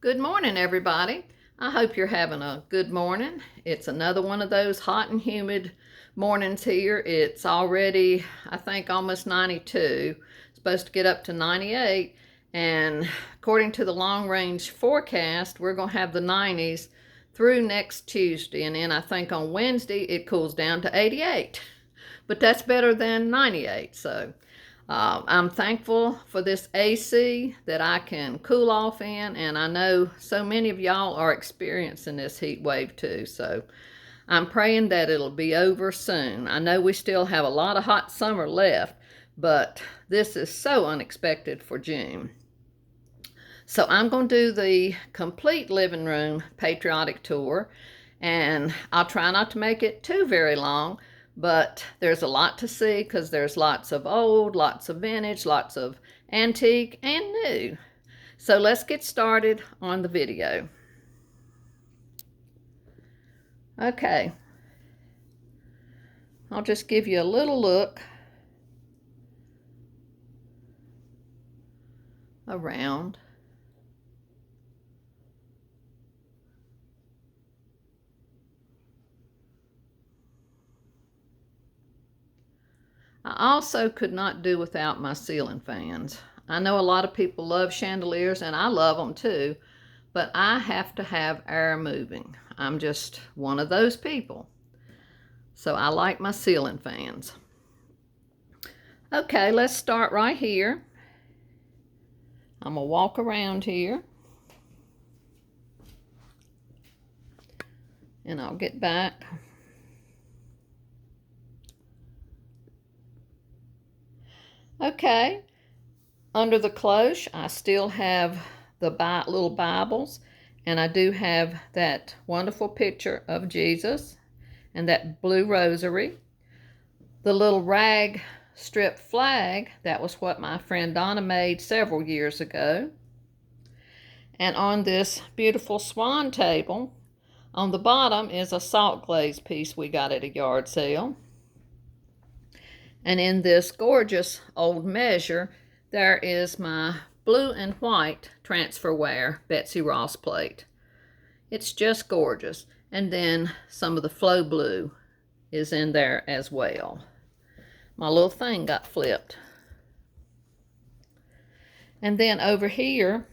Good morning, everybody. I hope you're having a good morning. It's another one of those hot and humid mornings here. It's already, I think, almost 92. It's supposed to get up to 98. And according to the long range forecast, we're going to have the 90s through next Tuesday. And then I think on Wednesday, it cools down to 88. But that's better than 98. So I'm thankful for this AC that I can cool off in, and I know so many of y'all are experiencing this heat wave too, so I'm praying that it'll be over soon. I know we still have a lot of hot summer left, but this is so unexpected for June. So I'm going to do the complete living room patriotic tour, and I'll try not to make it too very long, but there's a lot to see because there's lots of old, lots of vintage, lots of antique and new. So let's get started on the video. Okay, I'll just give you a little look around. I also could not do without my ceiling fans. I know a lot of people love chandeliers, and I love them too, but I have to have air moving. I'm just one of those people. So I like my ceiling fans. Okay, let's start right here. I'm gonna walk around here, and I'll get back. Okay, under the cloche, I still have the little Bibles, and I do have that wonderful picture of Jesus and that blue rosary. The little rag strip flag, that was what my friend Donna made several years ago. And on this beautiful swan table, on the bottom is a salt glaze piece we got at a yard sale. And in this gorgeous old measure, there is my blue and white transferware Betsy Ross plate. It's just gorgeous. And then some of the flow blue is in there as well. My little thing got flipped. And then over here,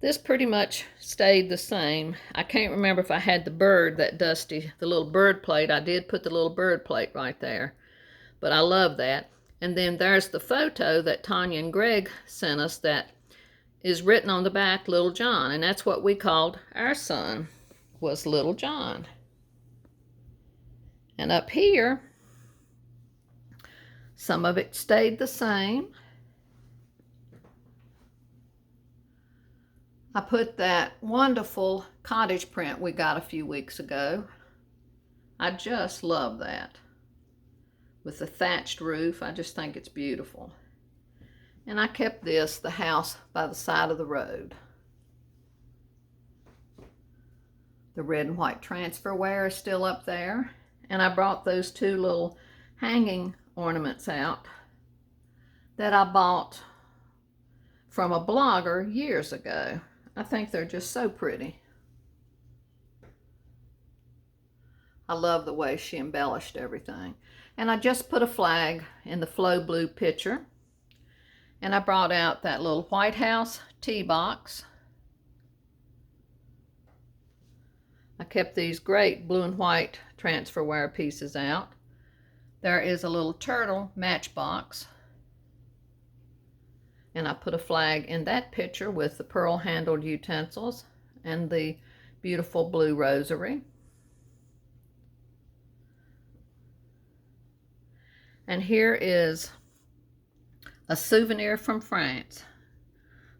this pretty much stayed the same. I can't remember if I had the bird, that dusty, the little bird plate. I did put the little bird plate right there, but I love that. And then there's the photo that Tanya and Greg sent us that is written on the back, Little John, and that's what we called our son, was Little John. And up here, some of it stayed the same. I put that wonderful cottage print we got a few weeks ago. I just love that. With the thatched roof, I just think it's beautiful. And I kept this, the house by the side of the road. The red and white transferware is still up there. And I brought those two little hanging ornaments out that I bought from a blogger years ago. I think they're just so pretty. I love the way she embellished everything. And I just put a flag in the flow blue picture. And I brought out that little White House tea box. I kept these great blue and white transferware pieces out. There is a little turtle matchbox. And I put a flag in that picture with the pearl-handled utensils and the beautiful blue rosary. And here is a souvenir from France.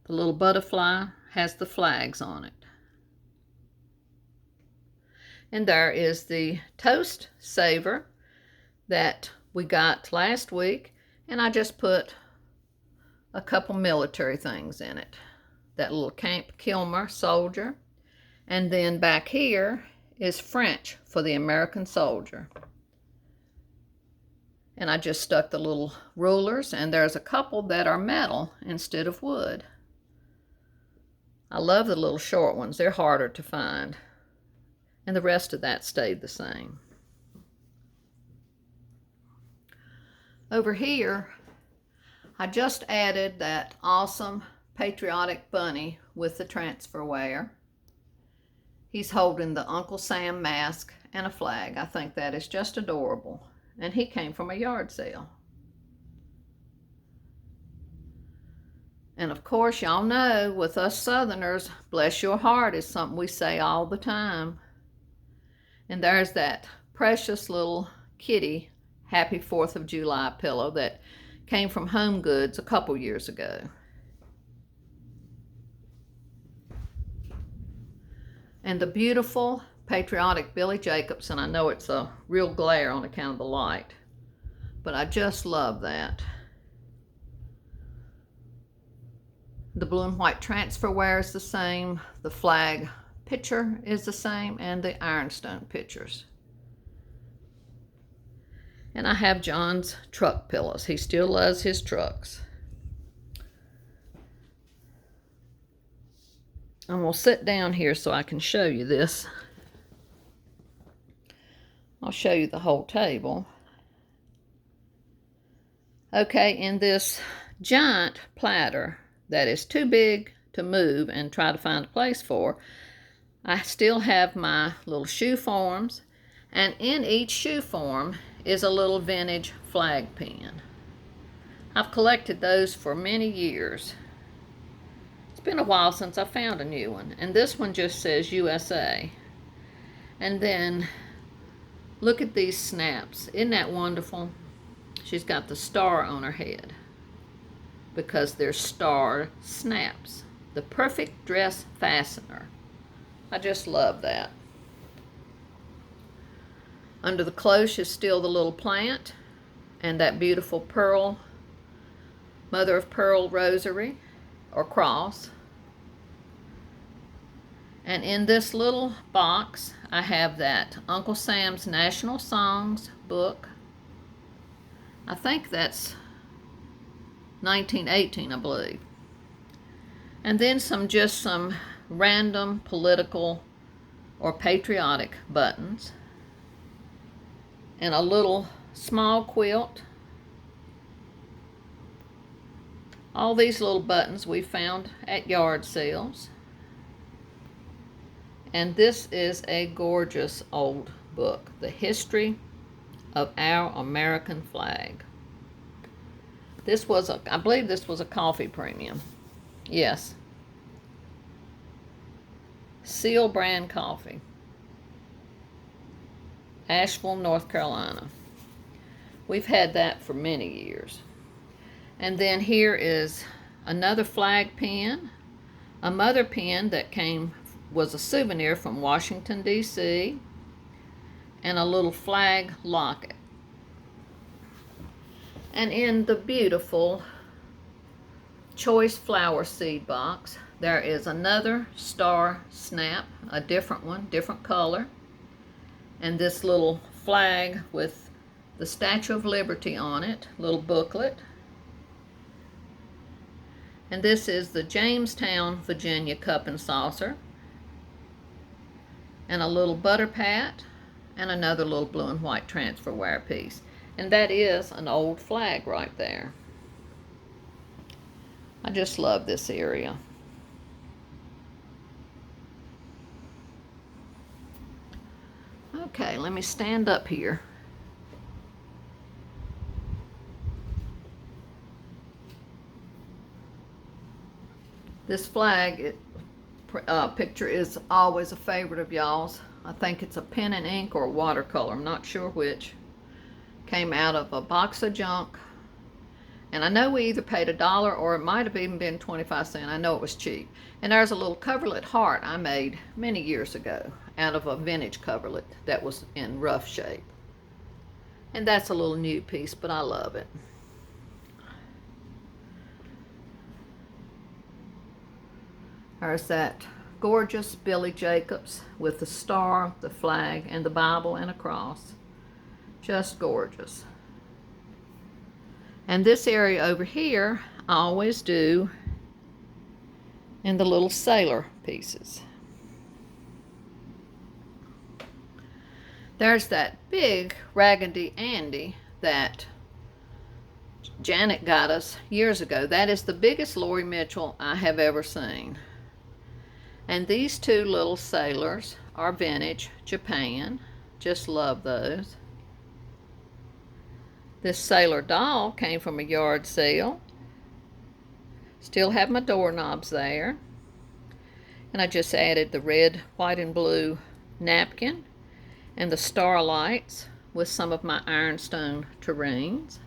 The little butterfly has the flags on it. And there is the toast saver that we got last week, and I just put a couple military things in it. That little Camp Kilmer soldier. And then back here is French for the American soldier. And I just stuck the little rulers, and there's a couple that are metal instead of wood. I love the little short ones. They're harder to find. And the rest of that stayed the same. Over here, I just added that awesome Patriotic bunny with the transferware. He's holding the Uncle Sam mask and a flag. I think that is just adorable. And he came from a yard sale. And of course, y'all know, with us Southerners, bless your heart is something we say all the time. And there's that precious little kitty Happy 4th of July pillow that came from Home Goods a couple years ago. And the beautiful Patriotic Billy Jacobs, and I know it's a real glare on account of the light, but I just love that. The blue and white transferware is the same, the flag picture is the same, and the ironstone pictures. And I have John's truck pillows. He still loves his trucks. I'm going to sit down here so I can show you this. I'll show you the whole table. Okay, in this giant platter that is too big to move and try to find a place for, I still have my little shoe forms, and in each shoe form is a little vintage flag pin. I've collected those for many years. It's been a while since I found a new one, and this one just says USA. And then look at these snaps. Isn't that wonderful? She's got the star on her head because they're star snaps. The perfect dress fastener. I just love that. Under the cloche is still the little plant and that beautiful pearl, mother of pearl rosary or cross. And in this little box, I have that Uncle Sam's National Songs book. I think that's 1918, I believe. And then just some random political or patriotic buttons. And a little small quilt. All these little buttons we found at yard sales. And this is a gorgeous old book, The History of Our American Flag. This was I believe this was a coffee premium. Yes. Seal brand coffee. Asheville, North Carolina. We've had that for many years. And then here is another flag pin, a mother pin that was a souvenir from Washington, D.C., and a little flag locket. And in the beautiful choice flower seed box, there is another star snap, a different one, different color, and this little flag with the Statue of Liberty on it, little booklet. And this is the Jamestown, Virginia cup and saucer, and a little butter pat, and another little blue and white transferware piece. And that is an old flag right there. I just love this area. Okay, let me stand up here. This flag picture is always a favorite of y'all's. I think it's a pen and ink or watercolor. I'm not sure which. Came out of a box of junk. And I know we either paid $1 or it might have even been 25 cents. I know it was cheap. And there's a little coverlet heart I made many years ago out of a vintage coverlet that was in rough shape. And that's a little new piece, but I love it. There's that gorgeous Billy Jacobs with the star, the flag, and the Bible and a cross. Just gorgeous. And this area over here, I always do and the little sailor pieces. There's that big Raggedy Andy that Janet got us years ago. That is the biggest Lori Mitchell I have ever seen. And these two little sailors are vintage Japan. Just love those. This sailor doll came from a yard sale. Still have my doorknobs there. And I just added the red, white, and blue napkin and the starlights with some of my ironstone tureens.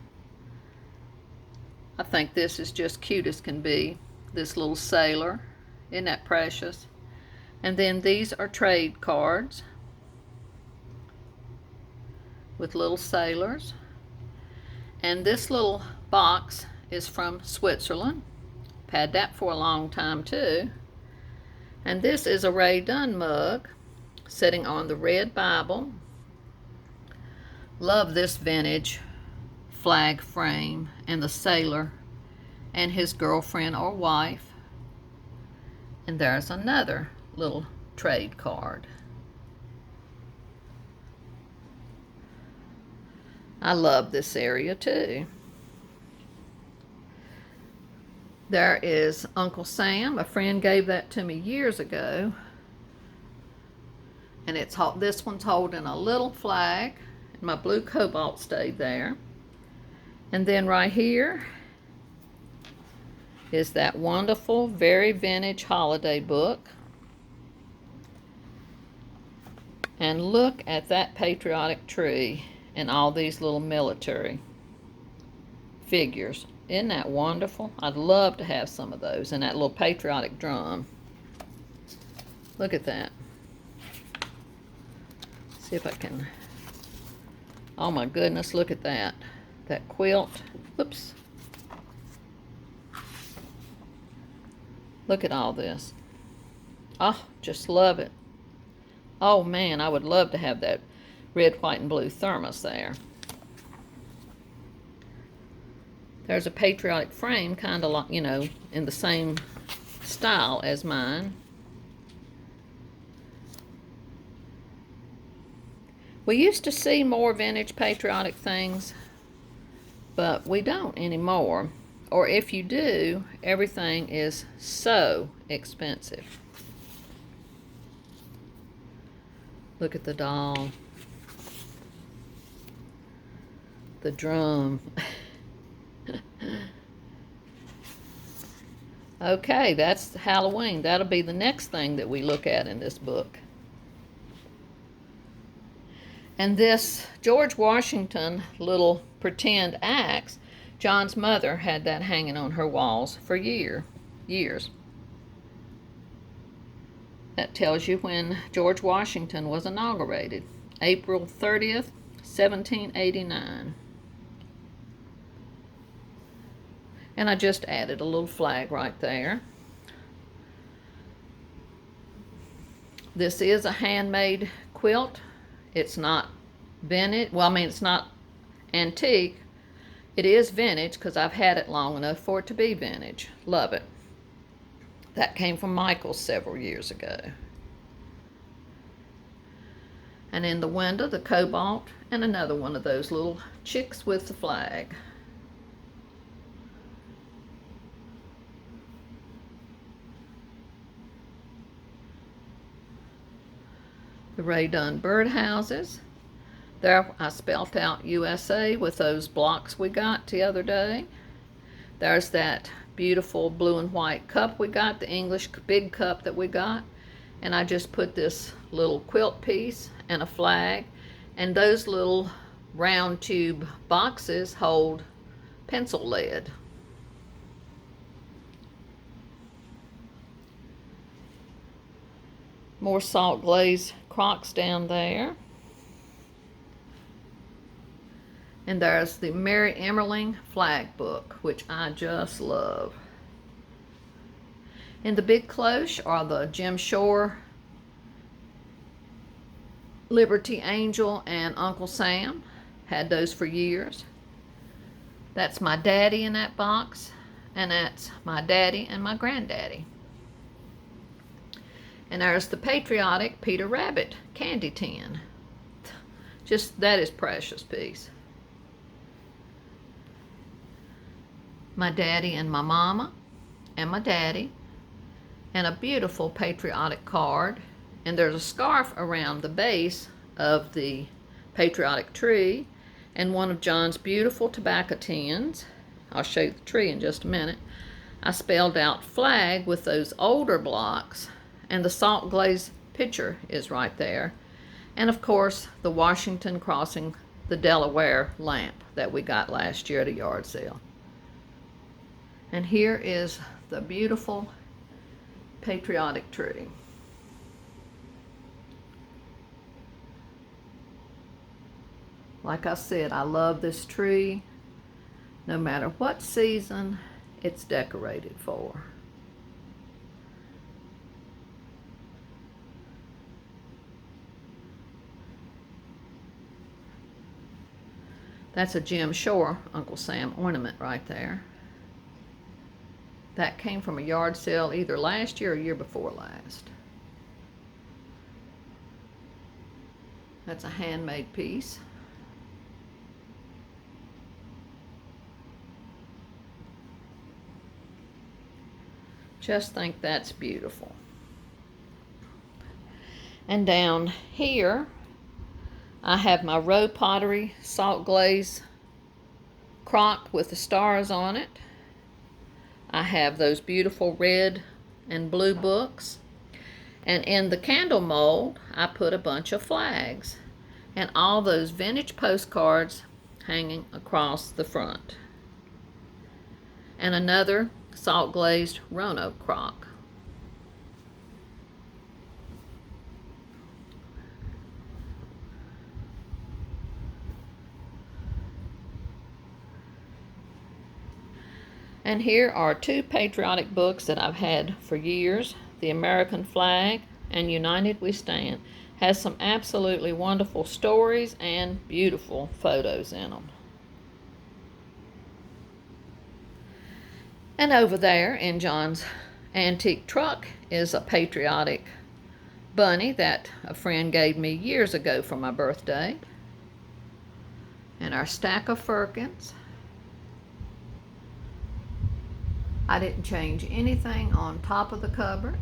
I think this is just cute as can be. This little sailor. Isn't that precious? And then these are trade cards with little sailors. And this little box is from Switzerland. I've had that for a long time too. And this is a Ray Dunn mug sitting on the red Bible. Love this vintage flag frame and the sailor and his girlfriend or wife. And there's another little trade card. I love this area too. There is Uncle Sam. A friend gave that to me years ago. And this one's holding a little flag. And my blue cobalt stayed there. And then right here is that wonderful, very vintage holiday book. And look at that patriotic tree and all these little military figures. Isn't that wonderful? I'd love to have some of those, and that little patriotic drum. Look at that. See if I can. Oh my goodness, look at that. That quilt. Whoops. Look at all this. Oh, just love it. Oh man, I would love to have that red, white, and blue thermos there. There's a patriotic frame, kind of like, you know, in the same style as mine. We used to see more vintage patriotic things, but we don't anymore. Or if you do, everything is so expensive. Look at the doll. The drum. Okay, that's Halloween. That'll be the next thing that we look at in this book. And this George Washington little pretend axe, John's mother had that hanging on her walls for years. That tells you when George Washington was inaugurated, April 30th, 1789. And I just added a little flag right there. This is a handmade quilt. It's not vintage. Well, I mean, it's not antique. It is vintage because I've had it long enough for it to be vintage. Love it. That came from Michael's several years ago. And in the window, the cobalt and another one of those little chicks with the flag. The Ray Dunn birdhouses. There I spelt out USA with those blocks we got the other day. There's that beautiful blue and white cup we got, the English big cup that we got. And I just put this little quilt piece and a flag. And those little round tube boxes hold pencil lead. More salt glazed crocks down there. And there's the Mary Emmerling flag book, which I just love. In the big cloche are the Jim Shore, Liberty Angel, and Uncle Sam. Had those for years. That's my daddy in that box, and that's my daddy and my granddaddy. And there's the Patriotic Peter Rabbit candy tin. Just, that is precious piece. My daddy and my mama and my daddy, and a beautiful patriotic card. And there's a scarf around the base of the patriotic tree, and one of John's beautiful tobacco tins. I'll show you the tree in just a minute. I spelled out flag with those older blocks, and the salt glaze picture is right there. And of course, the Washington crossing the Delaware lamp that we got last year at a yard sale. And here is the beautiful patriotic tree. Like I said, I love this tree no matter what season it's decorated for. That's a Jim Shore Uncle Sam ornament right there. That came from a yard sale either last year or year before last. That's a handmade piece. Just think that's beautiful. And down here, I have my Row Pottery salt glaze crock with the stars on it. I have those beautiful red and blue books. And in the candle mold, I put a bunch of flags and all those vintage postcards hanging across the front. And another salt glazed Roanoke crock. And here are two patriotic books that I've had for years. The American Flag and United We Stand. Has some absolutely wonderful stories and beautiful photos in them. And over there in John's antique truck is a patriotic bunny that a friend gave me years ago for my birthday. And our stack of firkins. I didn't change anything on top of the cupboard.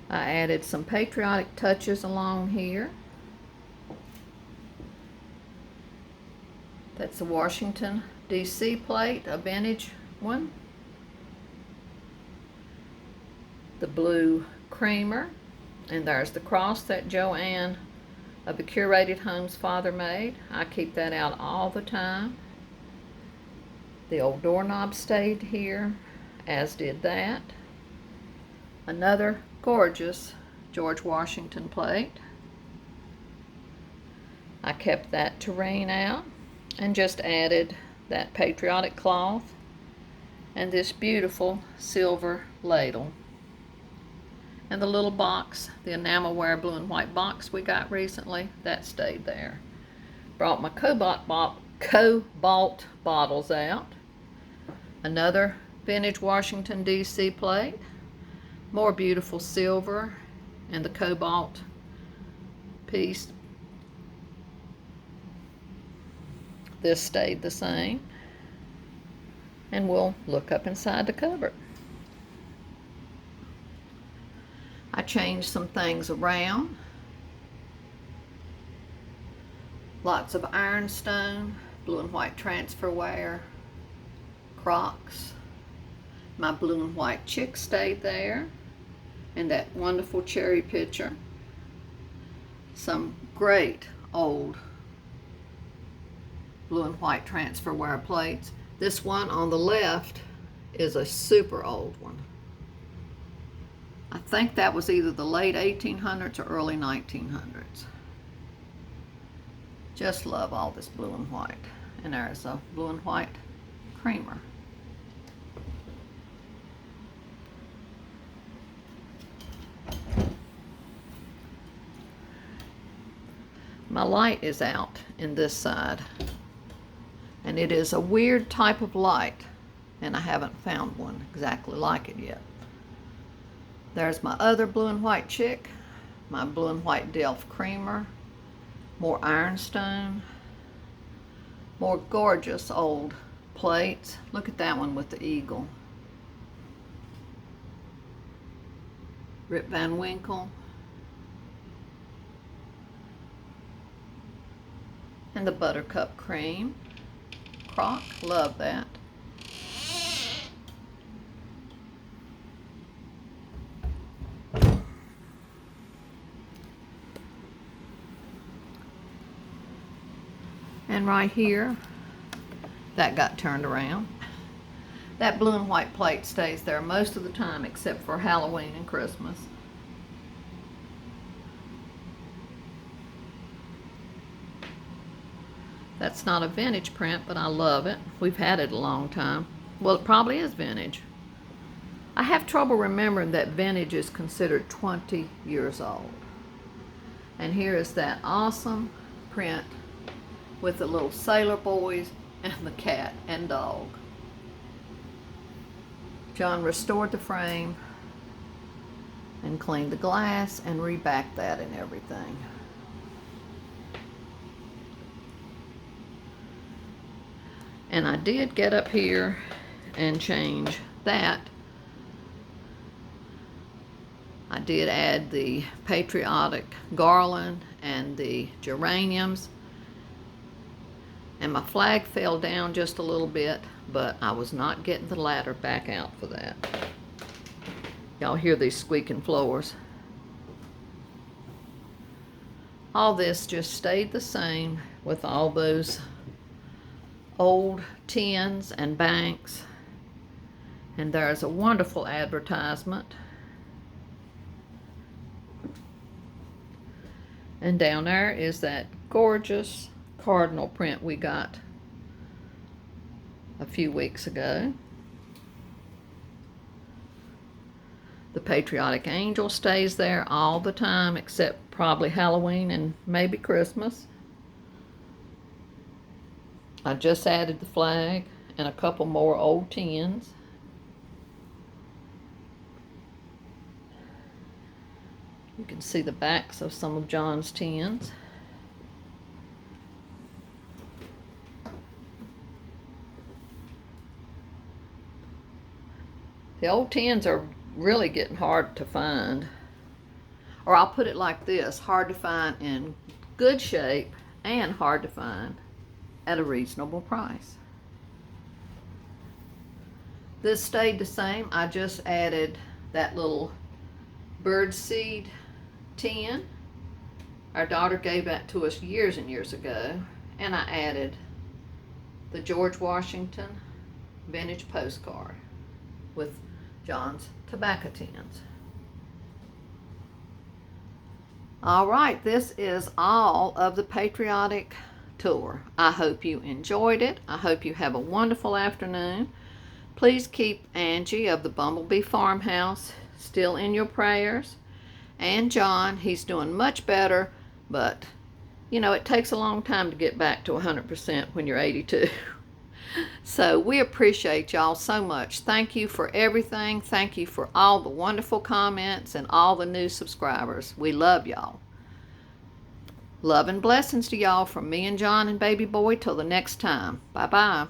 I added some patriotic touches along here. That's the Washington, D.C. plate, a vintage one. The blue creamer, and there's the cross that Joanne of the Curated Homes father made. I keep that out all the time. The old doorknob stayed here, as did that. Another gorgeous George Washington plate. I kept that terrain out and just added that patriotic cloth and this beautiful silver ladle. And the little box, the enamelware blue and white box we got recently, that stayed there. Brought my cobalt bottles out. Another vintage Washington, D.C. plate. More beautiful silver and the cobalt piece. This stayed the same. And we'll look up inside the cupboard. I changed some things around. Lots of ironstone, blue and white transferware, Crocs. My blue and white chick stayed there, and that wonderful cherry pitcher. Some great old blue and white transferware plates. This one on the left is a super old one. I think that was either the late 1800s or early 1900s. Just love all this blue and white. And there's a blue and white creamer. My light is out in this side, and it is a weird type of light, and I haven't found one exactly like it yet. There's my other blue and white chick, my blue and white Delft creamer, more ironstone, more gorgeous old plates. Look at that one with the eagle. Rip Van Winkle. And the buttercup cream. Crock, love that. And right here, that got turned around. That blue and white plate stays there most of the time except for Halloween and Christmas. That's not a vintage print, but I love it. We've had it a long time. Well, it probably is vintage. I have trouble remembering that vintage is considered 20 years old. And here is that awesome print with the little sailor boys and the cat and dog. John restored the frame and cleaned the glass and rebacked that and everything. And I did get up here and change that. I did add the Patriotic garland and the geraniums. And my flag fell down just a little bit, but I was not getting the ladder back out for that. Y'all hear these squeaking floors. All this just stayed the same with all those old tins and banks. And there's a wonderful advertisement. And down there is that gorgeous cardinal print we got a few weeks ago. The Patriotic angel stays there all the time except probably Halloween and maybe Christmas. I just added the flag and a couple more old tins. You can see the backs of some of John's tins. The old tins are really getting hard to find. Or I'll put it like this, hard to find in good shape and hard to find at a reasonable price. This stayed the same. I just added that little bird seed tin. Our daughter gave that to us years and years ago. And I added the George Washington vintage postcard with John's tobacco tins. All right, this is all of the Patriotic tour. I hope you enjoyed it. I hope you have a wonderful afternoon. Please keep Angie of the Bumblebee Farmhouse still in your prayers. And John, he's doing much better, but you know, it takes a long time to get back to 100% when you're 82. So we appreciate y'all so much. Thank you for everything. Thank you for all the wonderful comments and all the new subscribers. We love y'all. Love and blessings to y'all from me and John and baby boy till the next time. Bye-bye.